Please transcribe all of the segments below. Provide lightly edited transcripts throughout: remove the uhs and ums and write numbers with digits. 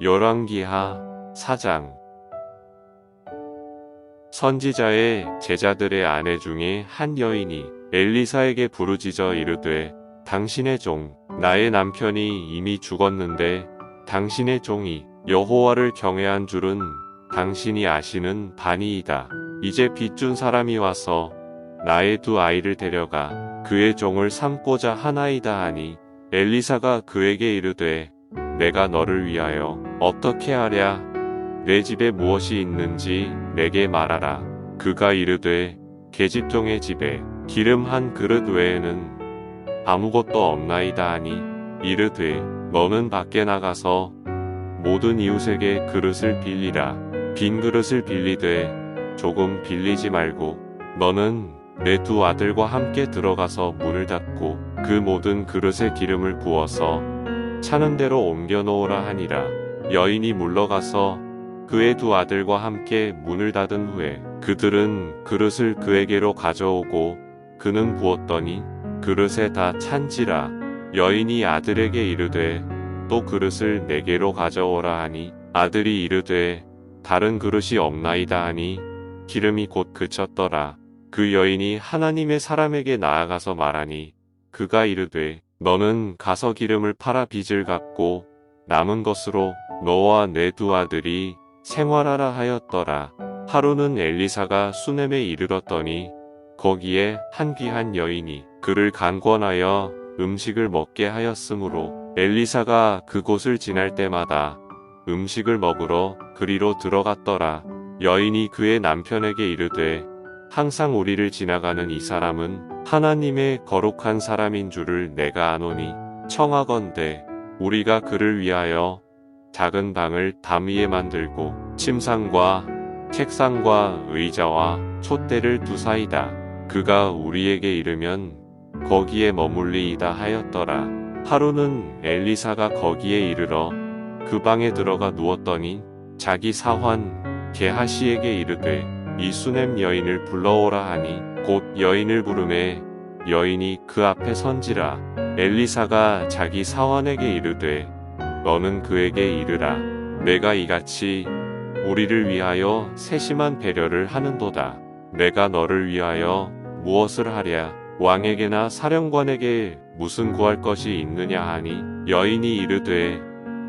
열왕기하 4장. 선지자의 제자들의 아내 중에 한 여인이 엘리사에게 부르짖어 이르되, 당신의 종 나의 남편이 이미 죽었는데 당신의 종이 여호와를 경외한 줄은 당신이 아시는 바니이다. 이제 빚준 사람이 와서 나의 두 아이를 데려가 그의 종을 삼고자 하나이다 하니, 엘리사가 그에게 이르되, 내가 너를 위하여 어떻게 하랴? 내 집에 무엇이 있는지 내게 말하라. 그가 이르되, 계집종의 집에 기름 한 그릇 외에는 아무것도 없나이다 하니, 이르되, 너는 밖에 나가서 모든 이웃에게 그릇을 빌리라. 빈 그릇을 빌리되 조금 빌리지 말고 너는 내 두 아들과 함께 들어가서 문을 닫고 그 모든 그릇에 기름을 부어서 차는 대로 옮겨 놓으라 하니라. 여인이 물러가서 그의 두 아들과 함께 문을 닫은 후에 그들은 그릇을 그에게로 가져오고 그는 부었더니 그릇에 다 찬지라. 여인이 아들에게 이르되, 또 그릇을 내게로 가져오라 하니, 아들이 이르되, 다른 그릇이 없나이다 하니 기름이 곧 그쳤더라. 그 여인이 하나님의 사람에게 나아가서 말하니, 그가 이르되, 너는 가서 기름을 팔아 빚을 갚고 남은 것으로 너와 내 두 아들이 생활하라 하였더라. 하루는 엘리사가 수넴에 이르렀더니 거기에 한 귀한 여인이 그를 간권하여 음식을 먹게 하였으므로 엘리사가 그곳을 지날 때마다 음식을 먹으러 그리로 들어갔더라. 여인이 그의 남편에게 이르되, 항상 우리를 지나가는 이 사람은 하나님의 거룩한 사람인 줄을 내가 아노니, 청하건대 우리가 그를 위하여 작은 방을 담 위에 만들고 침상과 책상과 의자와 촛대를 두사이다. 그가 우리에게 이르면 거기에 머물리이다 하였더라. 하루는 엘리사가 거기에 이르러 그 방에 들어가 누웠더니 자기 사환 게하시에게 이르되, 이 수넴 여인을 불러오라 하니 곧 여인을 부르매 여인이 그 앞에 선지라. 엘리사가 자기 사환에게 이르되, 너는 그에게 이르라. 내가 이같이 우리를 위하여 세심한 배려를 하는도다. 내가 너를 위하여 무엇을 하랴? 왕에게나 사령관에게 무슨 구할 것이 있느냐 하니, 여인이 이르되,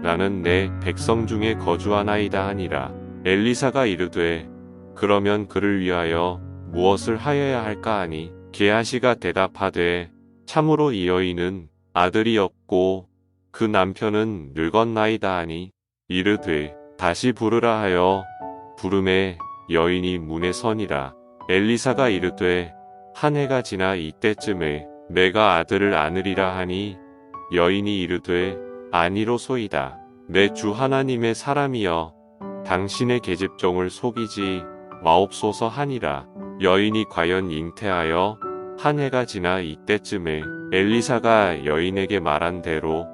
나는 내 백성 중에 거주하나이다 하니라. 엘리사가 이르되, 그러면 그를 위하여 무엇을 하여야 할까 하니, 게하시가 대답하되, 참으로 이 여인은 아들이 없고 그 남편은 늙었나이다 하니, 이르되, 다시 부르라 하여 부르매 여인이 문에 서니라. 엘리사가 이르되, 한 해가 지나 이때쯤에 내가 아들을 안으리라 하니, 여인이 이르되, 아니로소이다. 내 주 하나님의 사람이여, 당신의 계집종을 속이지 마옵소서 하니라. 여인이 과연 잉태하여 한 해가 지나 이때쯤에 엘리사가 여인에게 말한 대로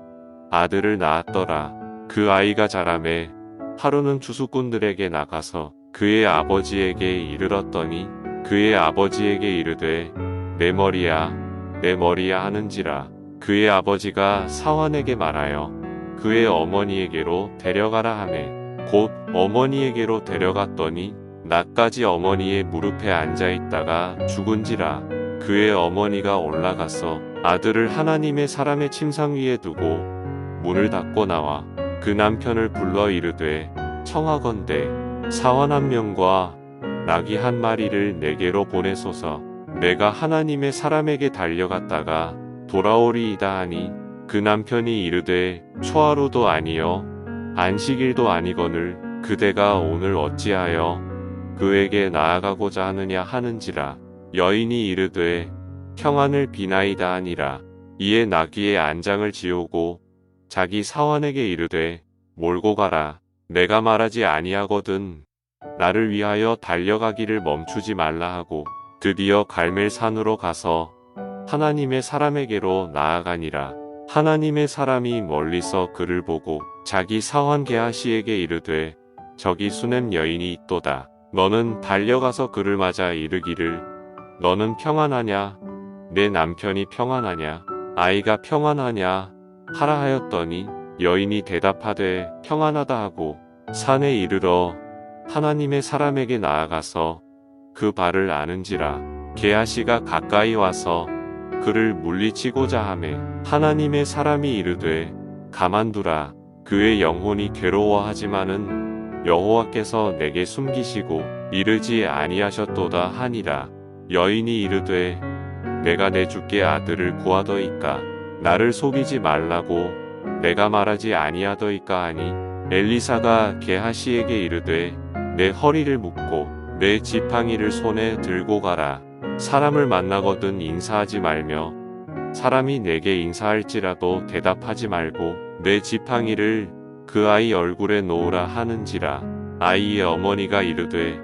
아들을 낳았더라. 그 아이가 자라매 하루는 추수꾼들에게 나가서 그의 아버지에게 이르렀더니 그의 아버지에게 이르되, 내 머리야 내 머리야 하는지라. 그의 아버지가 사환에게 말하여 그의 어머니에게로 데려가라 하매 곧 어머니에게로 데려갔더니 낮까지 어머니의 무릎에 앉아있다가 죽은지라. 그의 어머니가 올라가서 아들을 하나님의 사람의 침상 위에 두고 문을 닫고 나와 그 남편을 불러 이르되, 청하건대 사환 한 명과 나귀 한 마리를 내게로 보내소서. 내가 하나님의 사람에게 달려갔다가 돌아오리이다 하니, 그 남편이 이르되, 초하루도 아니요 안식일도 아니거늘 그대가 오늘 어찌하여 그에게 나아가고자 하느냐 하는지라. 여인이 이르되, 평안을 비나이다 하니라. 이에 나귀의 안장을 지우고 자기 사환에게 이르되, 몰고 가라. 내가 말하지 아니하거든 나를 위하여 달려가기를 멈추지 말라 하고 드디어 갈멜산으로 가서 하나님의 사람에게로 나아가니라. 하나님의 사람이 멀리서 그를 보고 자기 사환 게하시에게 이르되, 저기 수넴 여인이 있도다. 너는 달려가서 그를 맞아 이르기를, 너는 평안하냐? 내 남편이 평안하냐? 아이가 평안하냐? 하라 하였더니 여인이 대답하되 평안하다 하고 산에 이르러 하나님의 사람에게 나아가서 그 발을 아는지라. 게하시가 가까이 와서 그를 물리치고자 하매 하나님의 사람이 이르되 가만두라. 그의 영혼이 괴로워하지만은 여호와께서 내게 숨기시고 이르지 아니하셨도다 하니라. 여인이 이르되 내가 내 주께 아들을 구하더이까 나를 속이지 말라고 내가 말하지 아니하더이까 하니 엘리사가 게하시에게 이르되 내 허리를 묶고 내 지팡이를 손에 들고 가라. 사람을 만나거든 인사하지 말며 사람이 내게 인사할지라도 대답하지 말고 내 지팡이를 그 아이 얼굴에 놓으라 하는지라. 아이의 어머니가 이르되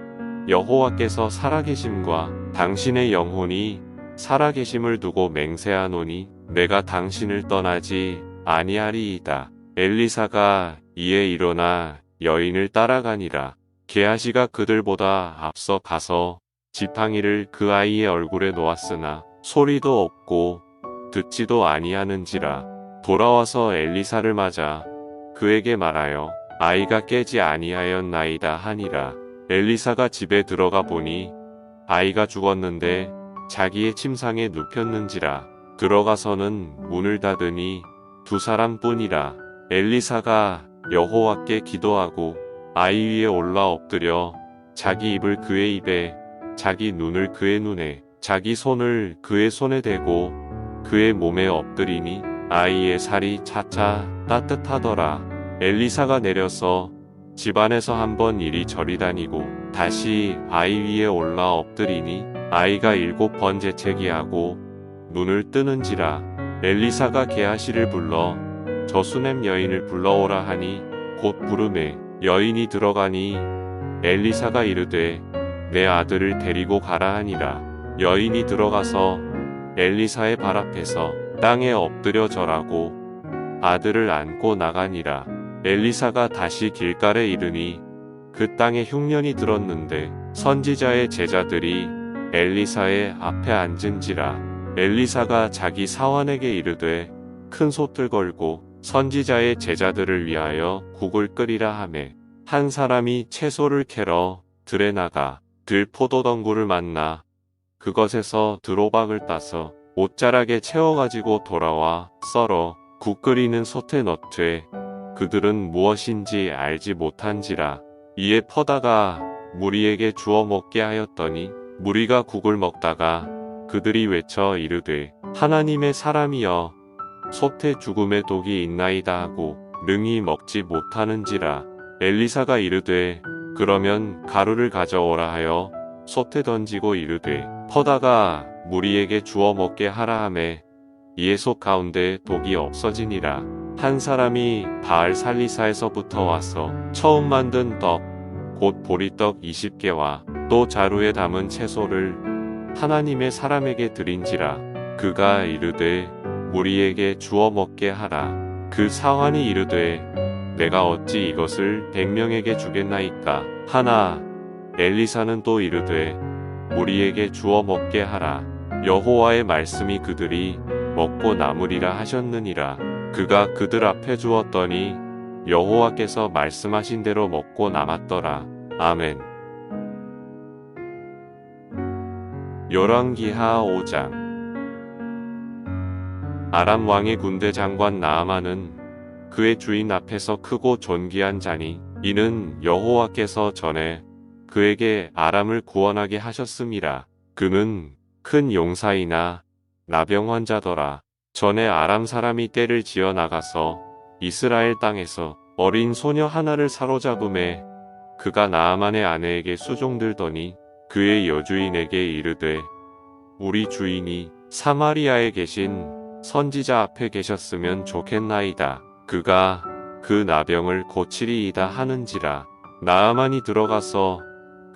여호와께서 살아계심과 당신의 영혼이 살아계심을 두고 맹세하노니 내가 당신을 떠나지 아니하리이다. 엘리사가 이에 일어나 여인을 따라가니라. 게하시가 그들보다 앞서 가서 지팡이를 그 아이의 얼굴에 놓았으나 소리도 없고 듣지도 아니하는지라. 돌아와서 엘리사를 맞아 그에게 말하여 아이가 깨지 아니하였나이다 하니라. 엘리사가 집에 들어가 보니 아이가 죽었는데 자기의 침상에 눕혔는지라. 들어가서는 문을 닫으니 두 사람뿐이라. 엘리사가 여호와께 기도하고 아이 위에 올라 엎드려 자기 입을 그의 입에 자기 눈을 그의 눈에 자기 손을 그의 손에 대고 그의 몸에 엎드리니 아이의 살이 차차 따뜻하더라. 엘리사가 내려서 집안에서 한번 이리저리 다니고 다시 아이 위에 올라 엎드리니 아이가 7번 재채기하고 눈을 뜨는지라. 엘리사가 게하시를 불러 저 수넴 여인을 불러오라 하니 곧 부르매 여인이 들어가니 엘리사가 이르되 내 아들을 데리고 가라 하니라. 여인이 들어가서 엘리사의 발 앞에서 땅에 엎드려 절하고 아들을 안고 나가니라. 엘리사가 다시 길갈에 이르니 그 땅에 흉년이 들었는데 선지자의 제자들이 엘리사의 앞에 앉은지라. 엘리사가 자기 사환에게 이르되 큰 솥을 걸고 선지자의 제자들을 위하여 국을 끓이라 하매 한 사람이 채소를 캐러 들에 나가 들 포도덩굴을 만나 그것에서 들호박을 따서 옷자락에 채워가지고 돌아와 썰어 국 끓이는 솥에 넣되 그들은 무엇인지 알지 못한지라. 이에 퍼다가 무리에게 주어 먹게 하였더니 무리가 국을 먹다가 그들이 외쳐 이르되 하나님의 사람이여 솥에 죽음의 독이 있나이다 하고 능히 먹지 못하는지라. 엘리사가 이르되 그러면 가루를 가져오라 하여 솥에 던지고 이르되 퍼다가 무리에게 주어 먹게 하라 하매 이에 솥 가운데 독이 없어지니라. 한 사람이 바알 살리사에서부터 와서 처음 만든 떡 곧 보리떡 20개와 또 자루에 담은 채소를 하나님의 사람에게 드린지라. 그가 이르되 무리에게 주어 먹게 하라. 그 사환이 이르되 내가 어찌 이것을 100명에게 주겠나이까 하나. 엘리사는 또 이르되 무리에게 주어 먹게 하라. 여호와의 말씀이 그들이 먹고 남으리라 하셨느니라. 그가 그들 앞에 주었더니 여호와께서 말씀하신 대로 먹고 남았더라. 아멘. 열왕기하 5장. 아람 왕의 군대 장관 나아만은 그의 주인 앞에서 크고 존귀한 자니 이는 여호와께서 전에 그에게 아람을 구원하게 하셨음이라. 그는 큰 용사이나 나병 환자더라. 전에 아람 사람이 떼를 지어 나가서 이스라엘 땅에서 어린 소녀 하나를 사로잡음에 그가 나아만의 아내에게 수종들더니 그의 여주인에게 이르되 우리 주인이 사마리아에 계신 선지자 앞에 계셨으면 좋겠나이다. 그가 그 나병을 고치리이다 하는지라. 나아만이 들어가서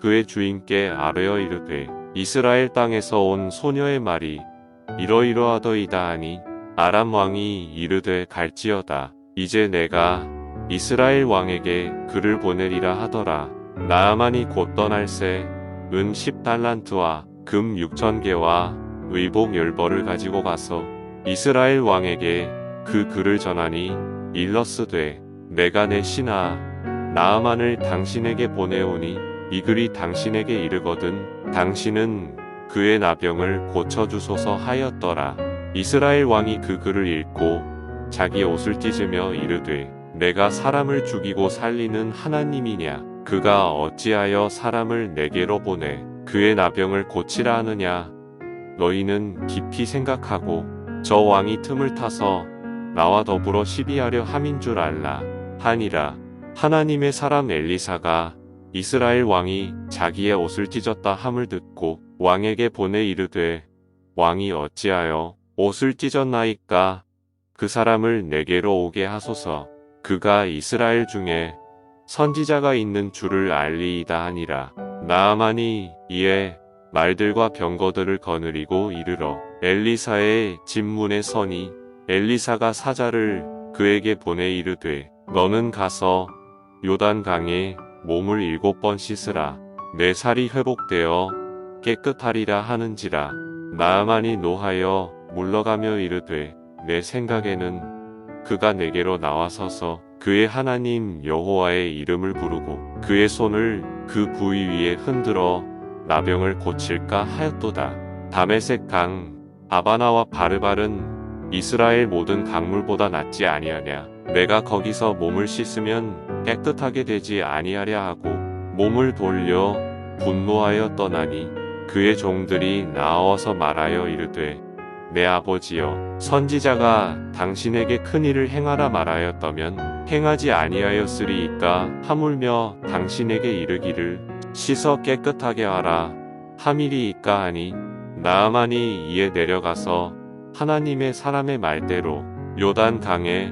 그의 주인께 아뢰어 이르되 이스라엘 땅에서 온 소녀의 말이 이러이러하더이다 하니 아람 왕이 이르되 갈지어다. 이제 내가 이스라엘 왕에게 그를 보내리라 하더라. 나아만이 곧 떠날새 은 10달란트와 금 6,000개와 의복 10벌을 가지고 가서 이스라엘 왕에게 그 글을 전하니 일러스되 내가 내 신하 나아만을 당신에게 보내오니 이 글이 당신에게 이르거든 당신은 그의 나병을 고쳐주소서 하였더라. 이스라엘 왕이 그 글을 읽고 자기 옷을 찢으며 이르되 내가 사람을 죽이고 살리는 하나님이냐 그가 어찌하여 사람을 내게로 보내 그의 나병을 고치라 하느냐 너희는 깊이 생각하고 저 왕이 틈을 타서 나와 더불어 시비하려 함인 줄 알라 하니라. 하나님의 사람 엘리사가 이스라엘 왕이 자기의 옷을 찢었다 함을 듣고 왕에게 보내 이르되 왕이 어찌하여 옷을 찢었나이까 그 사람을 내게로 오게 하소서 그가 이스라엘 중에 선지자가 있는 줄을 알리이다 하니라. 나아만이 이에 말들과 병거들을 거느리고 이르러 엘리사의 집문에 서니 엘리사가 사자를 그에게 보내 이르되 너는 가서 요단강에 몸을 7번 씻으라 내 살이 회복되어 깨끗하리라 하는지라. 나아만이 노하여 물러가며 이르되 내 생각에는 그가 내게로 나와서서 그의 하나님 여호와의 이름을 부르고 그의 손을 그 부위 위에 흔들어 나병을 고칠까 하였도다. 다메섹 강 아바나와 바르발은 이스라엘 모든 강물보다 낫지 아니하냐. 내가 거기서 몸을 씻으면 깨끗하게 되지 아니하랴 하고 몸을 돌려 분노하여 떠나니 그의 종들이 나와서 말하여 이르되 내 아버지여 선지자가 당신에게 큰 일을 행하라 말하였다면 행하지 아니하였으리이까 하물며 당신에게 이르기를 씻어 깨끗하게 하라 함이리이까 하니 나아만이 이에 내려가서 하나님의 사람의 말대로 요단 강에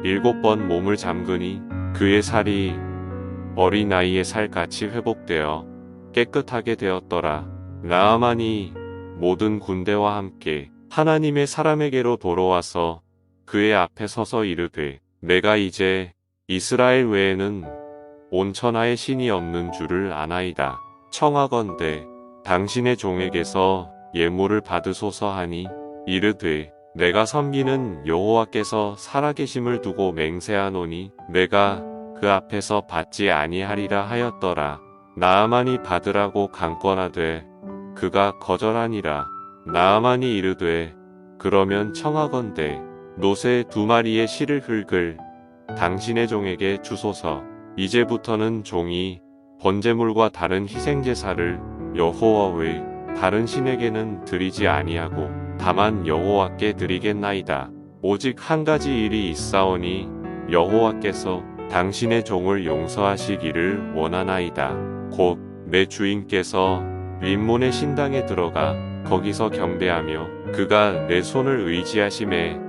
7번 몸을 잠그니 그의 살이 어린아이의 살같이 회복되어 깨끗하게 되었더라. 나아만이 모든 군대와 함께 하나님의 사람에게로 돌아와서 그의 앞에 서서 이르되 내가 이제 이스라엘 외에는 온 천하에 신이 없는 줄을 아나이다. 청하건대 당신의 종에게서 예물을 받으소서 하니 이르되 내가 섬기는 여호와께서 살아계심을 두고 맹세하노니 내가 그 앞에서 받지 아니하리라 하였더라. 나아만이 받으라고 강권하되 그가 거절하니라. 나아만이 이르되 그러면 청하건대 노새 2마리의 실을 흙을 당신의 종에게 주소서. 이제부터는 종이 번제물과 다른 희생제사를 여호와 외 다른 신에게는 드리지 아니하고 다만 여호와께 드리겠나이다. 오직 한 가지 일이 있사오니 여호와께서 당신의 종을 용서하시기를 원하나이다. 곧 내 주인께서 림몬의 신당에 들어가 거기서 경배하며 그가 내 손을 의지하심에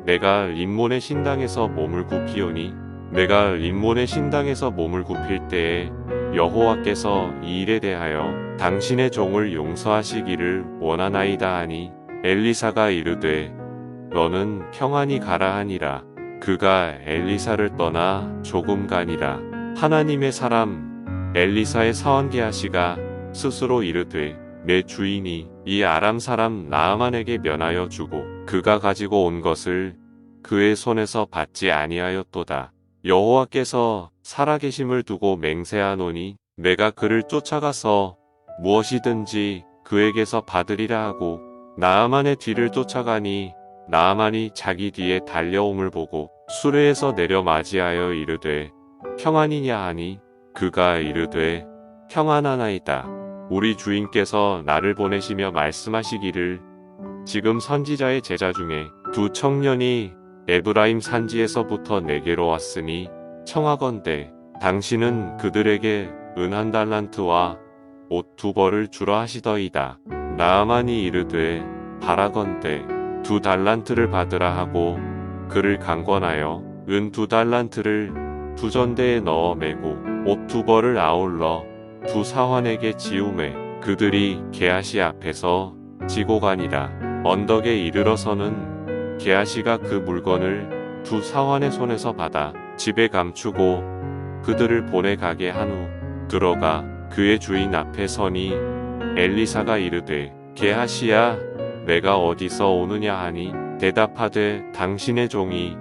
내가 림몬의 신당에서 몸을 굽히오니 내가 림몬의 신당에서 몸을 굽힐 때에 여호와께서 이 일에 대하여 당신의 종을 용서하시기를 원하나이다 하니 엘리사가 이르되 너는 평안히 가라 하니라. 그가 엘리사를 떠나 조금 가니라. 하나님의 사람 엘리사의 사원 게하시가 스스로 이르되 내 주인이 이 아람 사람 나아만에게 면하여 주고 그가 가지고 온 것을 그의 손에서 받지 아니하였도다. 여호와께서 살아계심을 두고 맹세하노니 내가 그를 쫓아가서 무엇이든지 그에게서 받으리라 하고 나아만의 뒤를 쫓아가니 나아만이 자기 뒤에 달려옴을 보고 수레에서 내려 맞이하여 이르되 평안이냐 하니 그가 이르되 평안하나이다. 우리 주인께서 나를 보내시며 말씀하시기를 지금 선지자의 제자 중에 2 청년이 에브라임 산지에서부터 내게로 왔으니 청하건대 당신은 그들에게 은 1달란트와 옷 2벌을 주라 하시더이다. 나아만이 이르되 바라건대 2달란트를 받으라 하고 그를 강권하여 은 2달란트를 2전대에 넣어 매고 옷 2벌을 아울러 2 사환에게 지우매 그들이 게하시 앞에서 지고 가니라. 언덕에 이르러서는 게하시가 그 물건을 2 사환의 손에서 받아 집에 감추고 그들을 보내가게 한 후 들어가 그의 주인 앞에 서니 엘리사가 이르되 게하시야 내가 어디서 오느냐 하니 대답하되 당신의 종이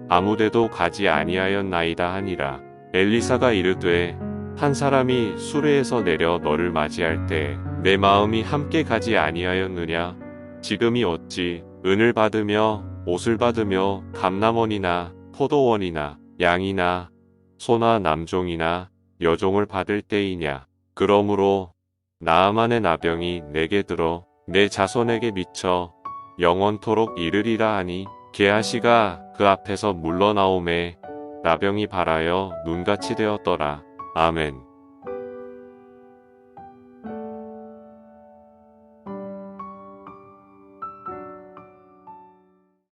아무데도 가지 아니하였나이다 하니라. 엘리사가 이르되 한 사람이 수레에서 내려 너를 맞이할 때 내 마음이 함께 가지 아니하였느냐? 지금이 어찌 은을 받으며 옷을 받으며 감람원이나 포도원이나 양이나 소나 남종이나 여종을 받을 때이냐? 그러므로 나아만의 나병이 내게 들어 내 자손에게 미쳐 영원토록 이르리라 하니 게하시가 그 앞에서 물러나오매 나병이 발하여 눈같이 되었더라. 아멘.